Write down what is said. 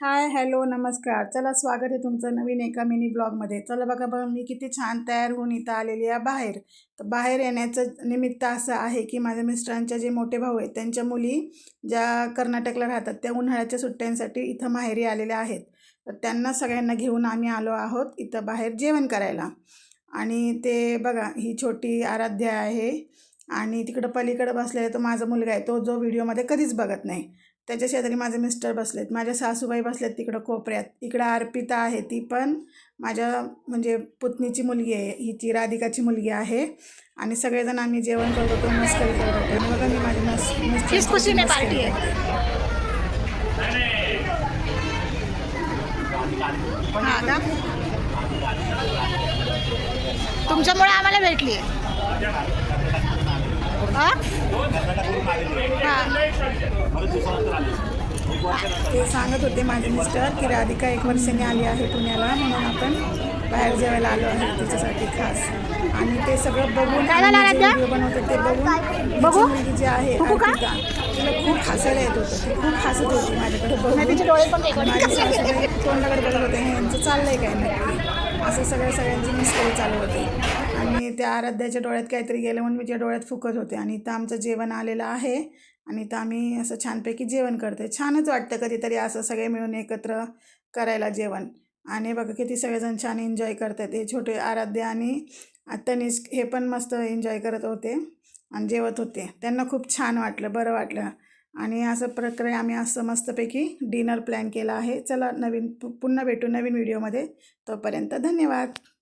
हाय, hello, नमस्कार. चला स्वागत आहे तुमचं नवीन एका मिनी ब्लॉगमध्ये. चला बघा बघा मी किती छान तयार होऊन इथं आलेली आहे बाहेर. तर बाहेर येण्याचं निमित्त असं आहे की माझ्या मिस्टरांच्या जे मोठे भाऊ आहेत त्यांच्या मुली ज्या कर्नाटकला राहतात त्या उन्हाळ्याच्या सुट्ट्यांसाठी इथं माहेरी आलेल्या आहेत. तर त्यांना सगळ्यांना घेऊन आम्ही आलो आहोत इथं बाहेर जेवण करायला. आणि ते बघा ही छोटी आराध्या आहे आणि तिकडं पलीकडं बसलेला तो माझा मुलगा आहे, तो जो व्हिडिओमध्ये कधीच बघत नाही. त्याच्या शेजारी माझे मिस्टर बसलेत, माझ्या सासूबाई बसलेत तिकडं कोपऱ्यात. इकडं अर्पिता आहे, ती पण माझ्या म्हणजे पुतणीची मुलगी आहे, हिची राधिकाची मुलगी आहे. आणि सगळेजण आम्ही जेवण करत होतो, मस्करी करत होतो. आणि बघा मी माझ्या किस खुशी में मस्करी पार्टी है? करते. हा का? तुमच्यामुळे आम्हाला भेटली. हा? ते सांगत होते माझे मिस्टर की राधिका 1 वर्षांनी आली आहे पुण्याला, म्हणून आपण बाहेर जेवायला आलो आहे तिच्यासाठी खास. आणि ते सगळं बघून काय झालं आम्ही जे राधिका? व्हिडिओ बनवते ते बघून बघू? तिची मुलगी जी आहे बघू का? अर्पिता, तिला खूप हसायला येत होतं. ती खूप हसत होती माझ्याकडे बघून. नाही, तिचे डोळे पण एक आणि माझी सासूबाई तोंडाकडे बघत होते, ह्यांचं चाललंय काय नक्की, असं सगळ्यांची मस्करी चालू होती. आणि त्या आराध्याच्या डोळ्यात काहीतरी गेलं म्हणून मी त्या डोळ्यात फुकत होते. आणि इथं आमचं जेवण आलेलं आहे आणि इथं आम्ही असं छानपैकी जेवण करते. छानच वाटतं कधीतरी असं सगळे मिळून एकत्र करायला जेवण. आणि बघा किती सगळेजण छान एन्जॉय करतात. हे छोटे आराध्या आणि तनिष्क हे पण मस्त एन्जॉय करत होते आणि जेवत होते. त्यांना खूप छान वाटलं, बरं वाटलं. आणि असं प्रकारे आम्ही असं मस्तपैकी डिनर प्लॅन केला आहे. चला पुन्हा भेटू नवीन व्हिडिओमध्ये. तोपर्यंत धन्यवाद.